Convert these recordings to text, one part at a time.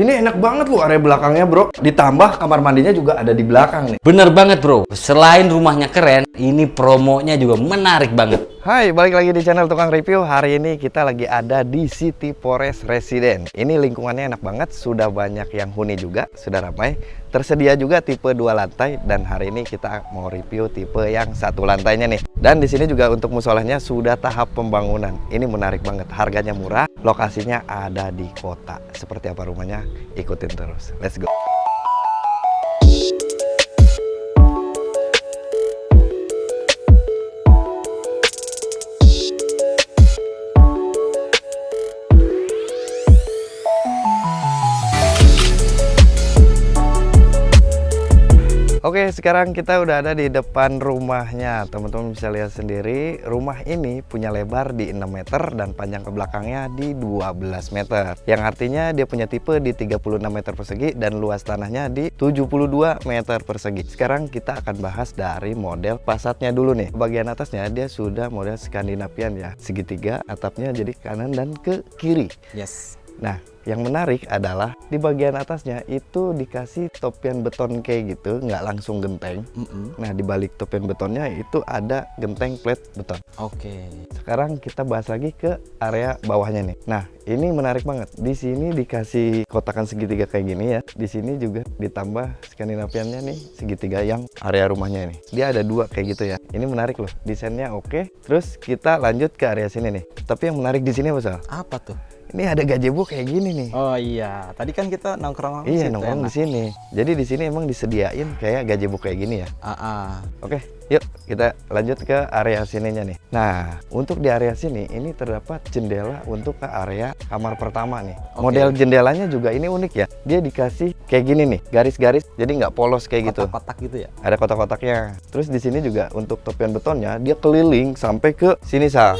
Ini enak banget loh area belakangnya bro. Ditambah kamar mandinya juga ada di belakang nih. Bener banget bro, selain rumahnya keren, ini promonya juga menarik banget. Hai, balik lagi di channel Tukang Review. Hari ini kita lagi ada di City Forest Residence. Ini lingkungannya enak banget, sudah banyak yang huni juga, sudah ramai. Tersedia juga tipe 2 lantai dan hari ini kita mau review tipe yang 1 lantainya nih. Dan di sini juga untuk musolahnya sudah tahap pembangunan. Ini menarik banget, harganya murah, lokasinya ada di kota. Seperti apa rumahnya? Ikutin terus. Let's go. Oke, sekarang kita udah ada di depan rumahnya. Teman-teman bisa lihat sendiri, rumah ini punya lebar di 6 meter dan panjang ke belakangnya di 12 meter. Yang artinya dia punya tipe di 36 meter persegi dan luas tanahnya di 72 meter persegi. Sekarang kita akan bahas dari model fasadnya dulu nih. Bagian atasnya dia sudah model Skandinavian ya. Segitiga, atapnya jadi kanan dan ke kiri. Yes. Nah, yang menarik adalah di bagian atasnya itu dikasih topian beton kayak gitu, nggak langsung genteng. Nah, di balik topian betonnya itu ada genteng plate beton. Oke. Sekarang kita bahas lagi ke area bawahnya nih. Nah, ini menarik banget. Di sini dikasih kotakan segitiga kayak gini ya. Di sini juga ditambah Skandinaviannya nih, segitiga yang area rumahnya ini. Dia ada 2 kayak gitu ya. Ini menarik loh. Desainnya oke. Terus kita lanjut ke area sini nih. Tapi yang menarik di sini apa, Sal? Apa tuh? Ini ada gazebo kayak gini nih. Oh iya, tadi kan kita nongkrong Iya, nongkrong di sini. Jadi di sini emang disediain kayak gazebo kayak gini ya. Oke, yuk kita lanjut ke area sininya nih. Nah, untuk di area sini ini terdapat jendela untuk ke area kamar pertama nih. Model jendelanya juga ini unik ya. Dia dikasih kayak gini nih, garis-garis. Jadi nggak polos kayak gitu. Kotak-kotak gitu ya. Ada kotak-kotaknya. Terus di sini juga untuk topian betonnya dia keliling sampai ke sini, Sal.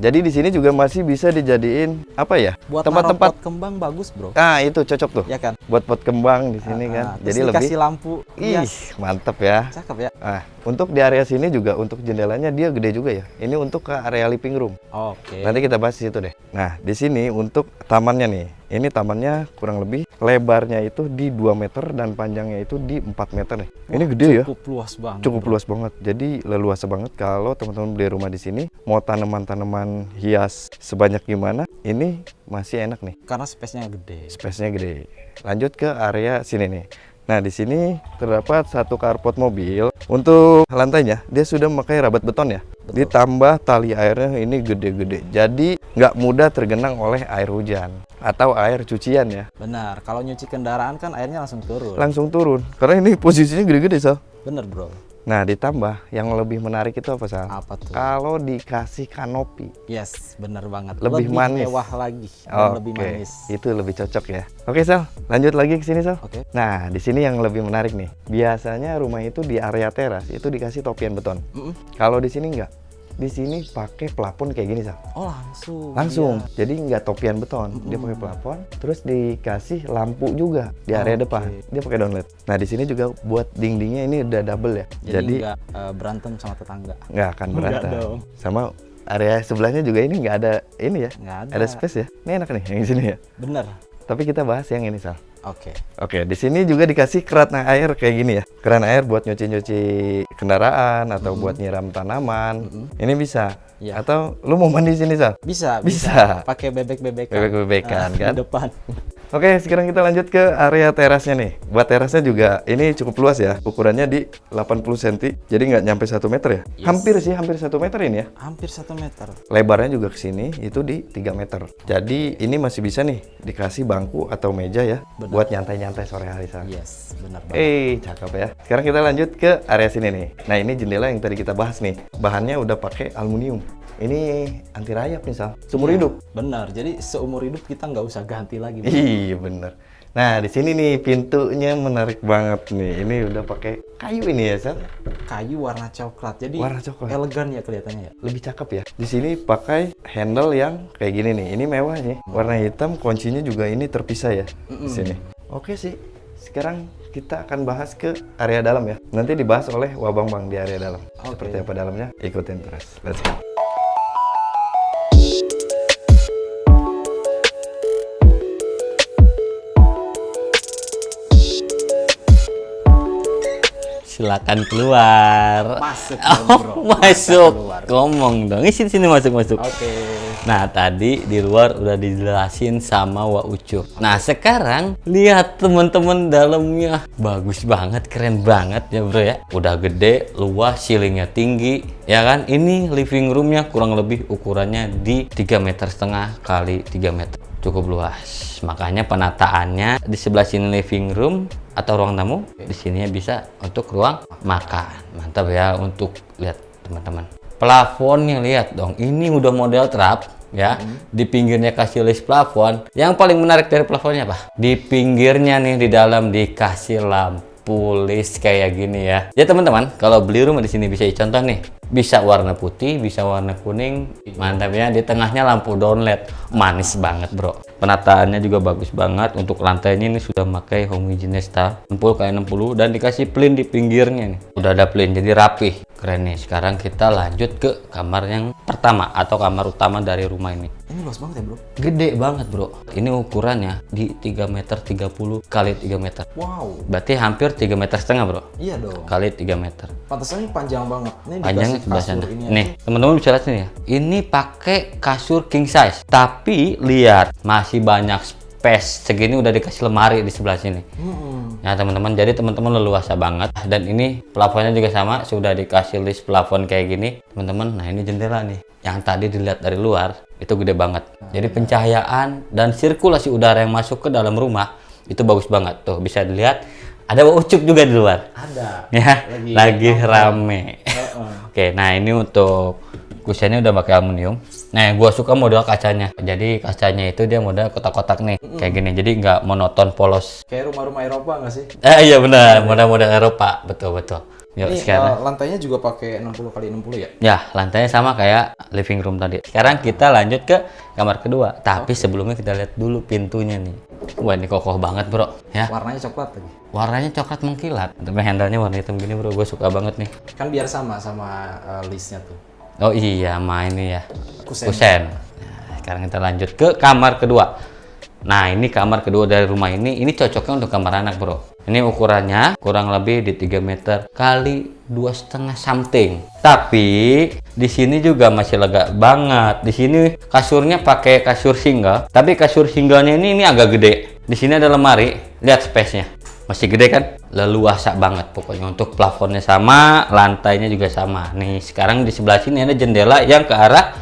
Jadi di sini juga masih bisa dijadiin apa ya? Buat tempat-tempat pot kembang bagus bro. Nah, itu cocok tuh. Ya kan? Buat pot kembang di sini kan. Terus Jadi dikasih lebih lampu. ih, mantep ya. Cakep ya. Nah, untuk di area sini juga untuk jendelanya dia gede juga ya. Ini untuk ke area living room. Oke. Nanti kita bahas di situ deh. Nah, di sini untuk tamannya nih. Ini tamannya kurang lebih lebarnya itu di 2 meter dan panjangnya itu di 4 meter nih. Ini gede ya. Cukup luas banget. Cukup luas banget. Jadi leluasa banget kalau teman-teman beli rumah di sini mau tanaman-tanaman hias sebanyak gimana, ini masih enak nih. Karena space-nya gede. Space-nya gede. Lanjut ke area sini nih. Nah, di sini terdapat 1 carport mobil. Untuk lantainya, dia sudah memakai rabat beton ya. Betul. Ditambah tali airnya ini gede-gede. Jadi nggak mudah tergenang oleh air hujan atau air cucian ya. Benar, kalau nyuci kendaraan kan airnya langsung turun. Langsung turun. Karena ini posisinya gede-gede, Sal. Bener bro. Nah, ditambah yang lebih menarik itu apa, Sal? Apa tuh? Kalau dikasih kanopi. Yes, bener banget. Lebih manis. Mewah lagi. Dan lebih manis. Itu lebih cocok ya. Oke, Sal. Lanjut lagi ke sini, Sal. Oke. Nah, di sini yang lebih menarik nih. Biasanya rumah itu di area teras itu dikasih topian beton. Kalau di sini enggak. Di sini pakai plafon kayak gini, Sal. Oh, langsung. Langsung. Iya. Jadi nggak topian beton. Dia pakai plafon, terus dikasih lampu juga di area depan. Dia pakai downlight. Nah, di sini juga buat dindingnya ini udah double ya. Jadi nggak berantem sama tetangga. Nggak akan berantem. Nggak dong. Sama area sebelahnya juga ini nggak ada ini ya. Nggak ada. Ada space ya. Ini enak nih yang di sini ya. Bener. Tapi kita bahas yang ini, Sal. Oke. Oke, di sini juga dikasih keran air kayak gini ya. Keran air buat nyuci-nyuci kendaraan atau buat nyiram tanaman. Ini bisa. Ya. Atau lu mau mandi di sini, Sal? Bisa. Pakai bebek-bebekan. Bebek-bebekan kan? Di depan. Oke, sekarang kita lanjut ke area terasnya nih. Buat terasnya juga ini cukup luas ya. Ukurannya di 80 cm. Jadi nggak nyampe 1 meter ya. Yes. Hampir 1 meter ini ya. Hampir 1 meter. Lebarnya juga ke sini itu di 3 meter. Jadi ini masih bisa nih dikasih bangku atau meja ya. Benar. Buat nyantai-nyantai sore hari, Sal. Yes, benar banget. Cakep ya. Sekarang kita lanjut ke area sini nih. Nah, ini jendela yang tadi kita bahas nih. Bahannya udah pakai aluminium. Ini anti rayap nih, Sal. Seumur hidup. Benar. Jadi seumur hidup kita nggak usah ganti lagi. Bro. Iya, bener. Nah, di sini nih pintunya menarik banget nih. Ini udah pakai kayu ini ya, Sal. Kayu warna coklat. Jadi Warna coklat. elegan ya kelihatannya ya. Lebih cakep ya. Di sini pakai handle yang kayak gini nih. Ini mewah nih. Warna hitam, kuncinya juga ini terpisah ya. Di sini. Oke sih. Sekarang kita akan bahas ke area dalam ya. Nanti dibahas oleh Wabang Bang di area dalam. Seperti apa dalamnya? Ikutin terus. Let's go. silakan keluar. Masuk Oh, bro. masuk. Keluar. Ngomong dong. Sini masuk. Oke. Nah, tadi di luar udah dijelasin sama Wak Ucup. Nah, sekarang lihat teman-teman dalamnya. Bagus banget, keren banget ya, Bro ya. Udah gede, luas, ceilingnya tinggi, ya kan? Ini living roomnya kurang lebih ukurannya di 3,5 meter kali 3 meter. Cukup luas. Makanya penataannya di sebelah sini living room atau ruang tamu, di sini bisa untuk ruang makan. Mantap ya untuk lihat teman-teman. Plafonnya lihat dong, ini udah model trap ya. Di pinggirnya kasih list plafon. Yang paling menarik dari plafonnya apa? Di pinggirnya nih di dalam dikasih lampu list kayak gini ya. Ya teman-teman, kalau beli rumah di sini bisa dicontoh nih. Bisa warna putih, bisa warna kuning. Mantap ya, di tengahnya lampu down LED. Manis banget, Bro. Penataannya juga bagus banget. Untuk lantainya ini sudah pakai Home Hygienista 60x60 dan dikasih plin di pinggirnya nih. Udah ada plin jadi rapih. Keren nih. Sekarang kita lanjut ke kamar yang pertama atau kamar utama dari rumah ini. Ini luas banget ya bro. Gede banget, Bro. Ini ukurannya di 3,30 meter kali 3 meter. Wow. Berarti hampir 3,5 meter, Bro. Iya dong. Kali 3 meter. Pantesannya panjang banget. Ini Panjangnya dikasih sebelah kasur sana. ini Nih, teman-teman bisa lihat sini ya. Ini pakai kasur king size. Tapi lihat, masih banyak space. Segini udah dikasih lemari di sebelah sini. Ya teman-teman, jadi teman-teman leluasa banget. Dan ini plafonnya juga sama, sudah dikasih list plafon kayak gini. Teman-teman, nah ini jendela nih. Yang tadi dilihat dari luar, itu gede banget. Jadi pencahayaan dan sirkulasi udara yang masuk ke dalam rumah, itu bagus banget. Tuh, bisa dilihat. Ada Ucup juga di luar. Ada. Ya, lagi rame. Oke, nah ini untuk kusennya udah pakai aluminium. Nah, gua suka model kacanya. Jadi kacanya itu dia model kotak-kotak nih, kayak gini. Jadi nggak monoton polos. Kayak rumah-rumah Eropa nggak sih? Iya benar, model-model Eropa, betul. Yuk, Ini sekarang. lantainya juga pakai 60x60 ya? Ya, lantainya sama kayak living room tadi. Sekarang kita lanjut ke kamar kedua. Tapi sebelumnya kita lihat dulu pintunya nih. Wah, ini kokoh banget, Bro. Ya. Warnanya coklat lagi. Warnanya coklat mengkilat. Tapi handle-nya warna hitam gini, Bro. Gue suka banget nih. Kan biar sama listnya tuh. Oh iya, main ini ya. Kusen. Kusen. Nah, sekarang kita lanjut ke kamar kedua. Nah, ini kamar kedua dari rumah ini. Ini cocoknya untuk kamar anak, Bro. Ini ukurannya kurang lebih di 3 meter kali 2,5 something. Tapi di sini juga masih lega banget. Di sini kasurnya pakai kasur single. Tapi kasur singlenya ini agak gede. Di sini ada lemari. Lihat space-nya. Masih gede kan? Leluasa banget pokoknya. Untuk plafonnya sama, lantainya juga sama. Nih, sekarang di sebelah sini ada jendela yang ke arah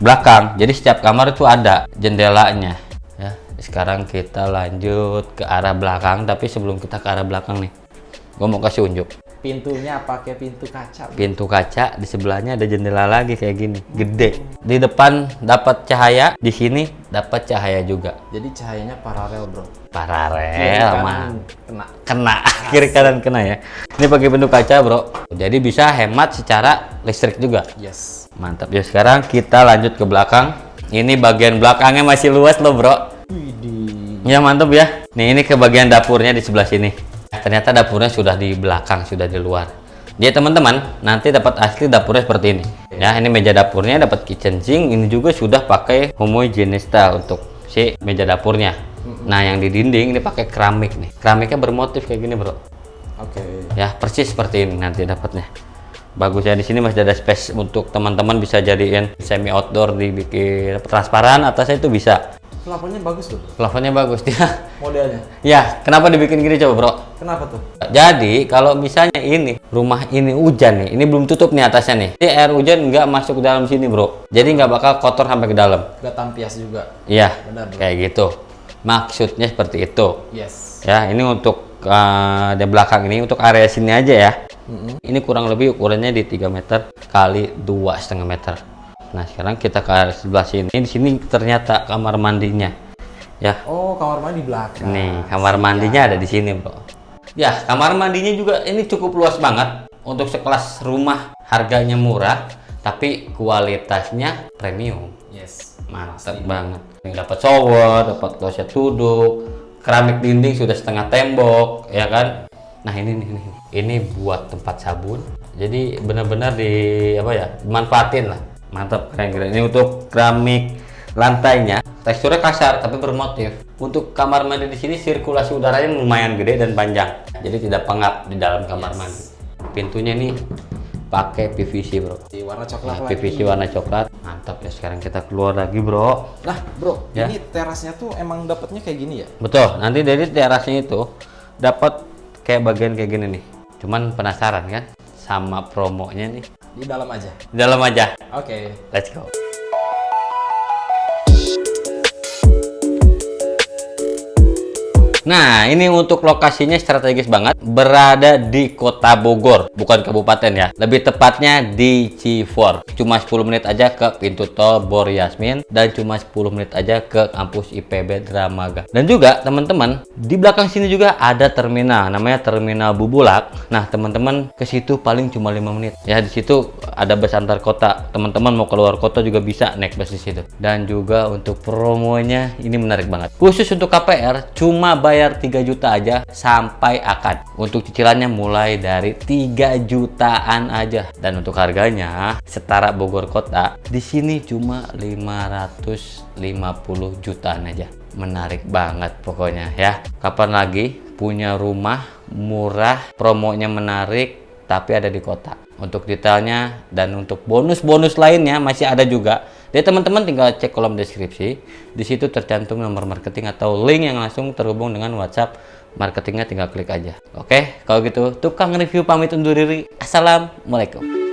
belakang. Jadi setiap kamar itu ada jendelanya. Ya, sekarang kita lanjut ke arah belakang. Tapi sebelum kita ke arah belakang nih, gue mau kasih unjuk. Pintunya pakai pintu kaca. Pintu kaca, di sebelahnya ada jendela lagi kayak gini, gede. Di depan dapat cahaya, di sini dapat cahaya juga. Jadi cahayanya paralel bro. Paralel, Kanan mah. kena. Kena, kiri kanan kena ya. Ini pakai pintu kaca, Bro. Jadi bisa hemat secara listrik juga. Yes. Mantap ya. Sekarang kita lanjut ke belakang. Ini bagian belakangnya masih luas loh, Bro. Widih. Ya mantap ya. Nih ini ke bagian dapurnya di sebelah sini. Ternyata dapurnya sudah di belakang, sudah di luar. Dia teman-teman nanti dapat asli dapurnya seperti ini. Ya, ini meja dapurnya dapat kitchen sink. Ini juga sudah pakai Home Hygienista untuk si meja dapurnya. Nah, yang di dinding ini pakai keramik nih. Keramiknya bermotif kayak gini, Bro. Oke. Ya, persis seperti ini nanti dapatnya. Bagus ya, di sini masih ada space untuk teman-teman bisa jadiin semi outdoor, dibikin transparan, atasnya itu bisa. Plafonnya bagus tuh. Plafonnya bagus dia. Modelnya. Ya, kenapa dibikin gini coba, Bro? Kenapa tuh? Jadi kalau misalnya ini rumah ini hujan nih, ini belum tutup nih atasnya nih. Jadi air hujan nggak masuk ke dalam sini, Bro. Jadi nggak bakal kotor sampai ke dalam. Gak tampias juga. Iya, Benar, Bro. kayak gitu. Maksudnya seperti itu. Yes. Ya, ini untuk di belakang ini untuk area sini aja ya. Ini kurang lebih ukurannya di 3 meter kali 2,5 meter. Nah, sekarang kita ke area sebelah sini. Di sini ternyata kamar mandinya. Ya. Oh, kamar mandi di belakang. Nih, kamar mandinya ada di sini, Bro. Ya, kamar mandinya juga ini cukup luas banget. Untuk sekelas rumah harganya murah, tapi kualitasnya premium. Yes. Mantap banget. Ini dapat shower, dapat kloset duduk, keramik dinding sudah setengah tembok, ya kan? Nah, ini buat tempat sabun. Jadi benar-benar dimanfaatin lah. Mantap, keren-keren. Ini untuk keramik lantainya, teksturnya kasar tapi bermotif. Untuk kamar mandi di sini sirkulasi udaranya lumayan gede dan panjang. Jadi tidak pengap di dalam kamar mandi. Pintunya nih pakai PVC, bro. Di warna coklat Nah, lagi. PVC warna coklat. Mantap ya. Sekarang kita keluar lagi, bro. Nah, bro, Ya. ini terasnya tuh emang dapetnya kayak gini ya? Betul. Nanti dari terasnya itu dapat kayak bagian kayak gini nih. Cuman penasaran kan sama promonya nih? Di dalam aja. Di dalam aja. Oke. Let's go. Nah, ini untuk lokasinya strategis banget, berada di Kota Bogor, bukan kabupaten ya. Lebih tepatnya di Cifor. Cuma 10 menit aja ke pintu tol Bor Yasmin dan cuma 10 menit aja ke kampus IPB Dramaga. Dan juga teman-teman, di belakang sini juga ada terminal, namanya Terminal Bubulak. Nah, teman-teman ke situ paling cuma 5 menit. Ya, di situ ada bus antar kota. Teman-teman mau keluar kota juga bisa naik bus di situ. Dan juga untuk promonya ini menarik banget. Khusus untuk KPR cuma bayar 3 juta aja sampai akad. Untuk cicilannya mulai dari 3 jutaan aja. Dan untuk harganya setara Bogor kota, di sini cuma 550 jutaan aja. Menarik banget pokoknya ya. Kapan lagi punya rumah murah, promonya menarik, tapi ada di kota. Untuk detailnya dan untuk bonus-bonus lainnya masih ada juga. Jadi teman-teman tinggal cek kolom deskripsi. Di situ tercantum nomor marketing atau link yang langsung terhubung dengan WhatsApp marketingnya, tinggal klik aja. Oke, kalau gitu tukang review pamit undur diri. Assalamualaikum.